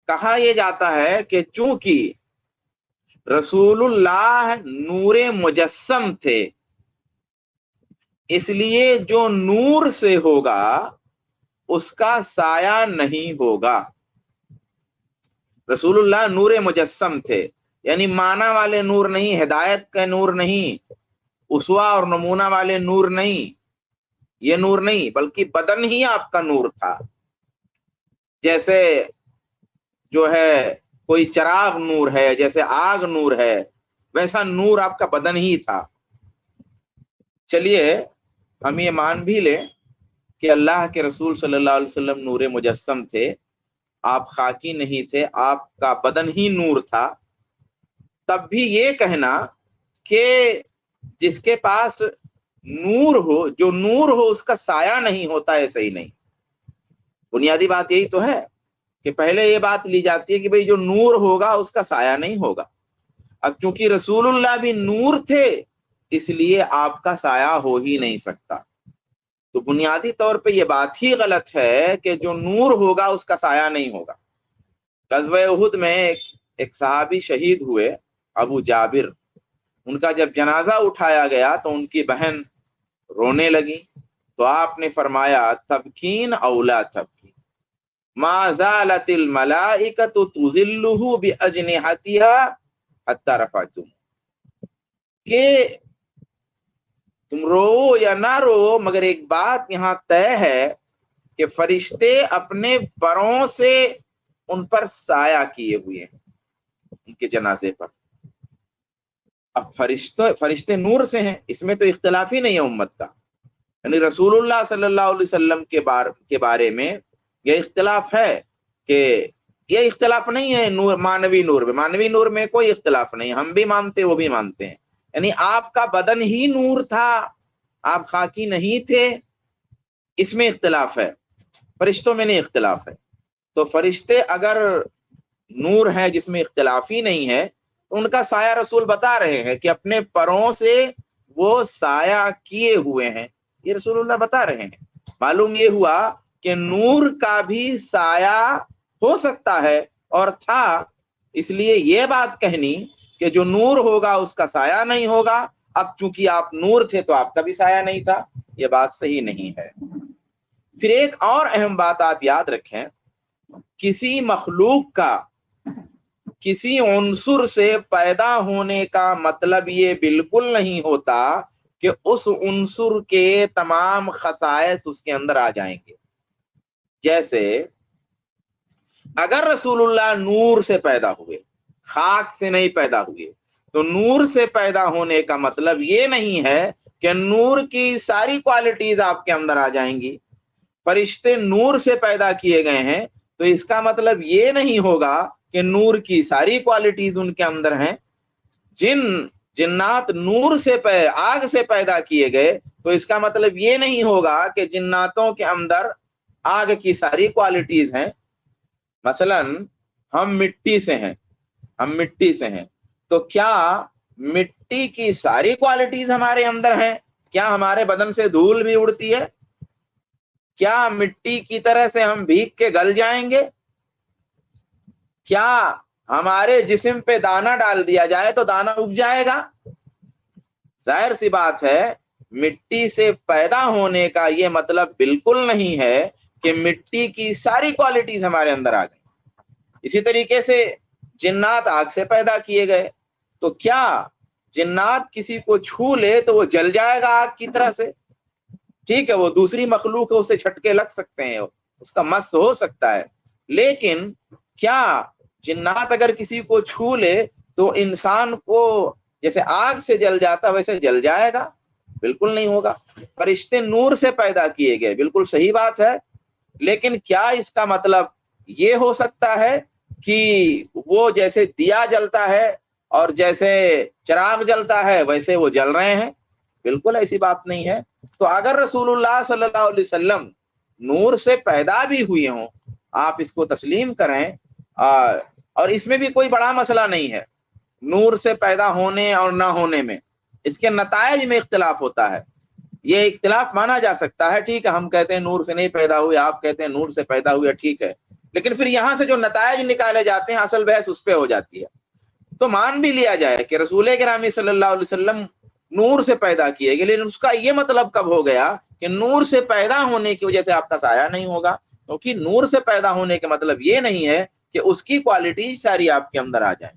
کہا یہ جاتا ہے کہ چونکہ رسول اللہ نور مجسم تھے، اس لیے جو نور سے ہوگا اس کا سایہ نہیں ہوگا۔ رسول اللہ نور مجسم تھے، یعنی معنی والے نور نہیں، ہدایت کا نور نہیں، اسوہ اور نمونہ والے نور نہیں، یہ نور نہیں، بلکہ بدن ہی آپ کا نور تھا۔ جیسے جو ہے کوئی چراغ نور ہے، جیسے آگ نور ہے، ویسا نور آپ کا بدن ہی تھا۔ چلیے ہم یہ مان بھی لیں کہ اللہ کے رسول صلی اللہ علیہ وسلم نور مجسم تھے، آپ خاکی نہیں تھے، آپ کا بدن ہی نور تھا، تب بھی یہ کہنا کہ جس کے پاس نور ہو، جو نور ہو اس کا سایہ نہیں ہوتا ہے، صحیح نہیں۔ بنیادی بات یہی تو ہے کہ پہلے یہ بات لی جاتی ہے کہ بھئی جو نور ہوگا اس کا سایہ نہیں ہوگا۔ اب چونکہ رسول اللہ بھی نور تھے اس لیے آپ کا سایہ ہو ہی نہیں سکتا۔ تو بنیادی طور پہ یہ بات ہی غلط ہے کہ جو نور ہوگا اس کا سایہ نہیں ہوگا۔ غزوہ احد میں ایک صحابی شہید ہوئے، ابو جابر، ان کا جب جنازہ اٹھایا گیا تو ان کی بہن رونے لگی، تو آپ نے فرمایا تبکین اولا تبکین ما زالت الملائکۃ تظلہ باجنحتها حتی رفعتم، کہ تم رو یا نہ رو مگر ایک بات یہاں طے ہے کہ فرشتے اپنے پروں سے ان پر سایہ کیے ہوئے ہیں، ان کے جنازے پر۔ اب فرشتے نور سے ہیں، اس میں تو اختلاف ہی نہیں ہے امت کا، یعنی رسول اللہ صلی اللہ علیہ وسلم کے بارے میں یہ اختلاف ہے کہ یہ اختلاف نہیں ہے نور، مانوی نور میں کوئی اختلاف نہیں، ہم بھی مانتے وہ بھی مانتے ہیں، یعنی آپ کا بدن ہی نور تھا، آپ خاکی نہیں تھے، اس میں اختلاف ہے، فرشتوں میں نہیں اختلاف ہے۔ تو فرشتے اگر نور ہیں جس میں اختلاف ہی نہیں ہے تو ان کا سایہ رسول بتا رہے ہیں کہ اپنے پروں سے وہ سایہ کیے ہوئے ہیں، یہ رسول اللہ بتا رہے ہیں۔ معلوم یہ ہوا کہ نور کا بھی سایہ ہو سکتا ہے اور تھا، اس لیے یہ بات کہنی کہ جو نور ہوگا اس کا سایہ نہیں ہوگا، اب چونکہ آپ نور تھے تو آپ کا بھی سایہ نہیں تھا، یہ بات صحیح نہیں ہے۔ پھر ایک اور اہم بات آپ یاد رکھیں، کسی مخلوق کا کسی عنصر سے پیدا ہونے کا مطلب یہ بالکل نہیں ہوتا کہ اس عنصر کے تمام خصائص اس کے اندر آ جائیں گے۔ جیسے اگر رسول اللہ نور سے پیدا ہوئے، خاک سے نہیں پیدا ہوئے، تو نور سے پیدا ہونے کا مطلب یہ نہیں ہے کہ نور کی ساری کوالٹیز آپ کے اندر آ جائیں گی۔ فرشتے نور سے پیدا کیے گئے ہیں تو اس کا مطلب یہ نہیں ہوگا کہ نور کی ساری کوالٹیز ان کے اندر ہیں۔ جنات نور سے آگ سے پیدا کیے گئے تو اس کا مطلب یہ نہیں ہوگا کہ جناتوں کے اندر آگ کی ساری کوالٹیز ہیں۔ مثلا ہم مٹی سے ہیں تو کیا مٹی کی ساری کوالٹیز ہمارے اندر ہیں؟ کیا ہمارے بدن سے دھول بھی اڑتی ہے؟ کیا مٹی کی طرح سے ہم بھیگ کے گل جائیں گے؟ کیا ہمارے جسم پہ دانا ڈال دیا جائے تو دانا اگ جائے گا؟ ظاہر سی بات ہے مٹی سے پیدا ہونے کا یہ مطلب بالکل نہیں ہے کہ مٹی کی ساری کوالٹیز ہمارے اندر آ گئی۔ اسی طریقے سے جنات آگ سے پیدا کیے گئے تو کیا جنات کسی کو چھو لے تو وہ جل جائے گا آگ کی طرح سے؟ ٹھیک ہے، وہ دوسری مخلوق ہے، اسے جھٹکے لگ سکتے ہیں، اس کا مس ہو سکتا ہے، لیکن کیا جنات اگر کسی کو چھو لے تو انسان کو جیسے آگ سے جل جاتا ویسے جل جائے گا؟ بالکل نہیں ہوگا۔ فرشتے نور سے پیدا کیے گئے، بالکل صحیح بات ہے، لیکن کیا اس کا مطلب یہ ہو سکتا ہے کہ وہ جیسے دیا جلتا ہے اور جیسے چراغ جلتا ہے ویسے وہ جل رہے ہیں؟ بالکل ایسی بات نہیں ہے۔ تو اگر رسول اللہ صلی اللہ علیہ وسلم نور سے پیدا بھی ہوئے ہوں، آپ اس کو تسلیم کریں، اور اس میں بھی کوئی بڑا مسئلہ نہیں ہے، نور سے پیدا ہونے اور نہ ہونے میں اس کے نتائج میں اختلاف ہوتا ہے، یہ اختلاف مانا جا سکتا ہے۔ ٹھیک ہے، ہم کہتے ہیں نور سے نہیں پیدا ہوئے، آپ کہتے ہیں نور سے پیدا ہوئے، ٹھیک ہے، لیکن پھر یہاں سے جو نتائج نکالے جاتے ہیں اصل بحث اس پہ ہو جاتی ہے. تو مان بھی لیا جائے کہ رسول گرامی صلی اللہ علیہ وسلم نور سے پیدا کیے گئے، لیکن اس کا یہ مطلب کب ہو گیا کہ نور سے پیدا ہونے کی وجہ سے آپ کا سایہ نہیں ہوگا، کیونکہ نور سے پیدا ہونے کا مطلب یہ نہیں ہے کہ اس کی کوالٹی ساری آپ کے اندر آ جائیں.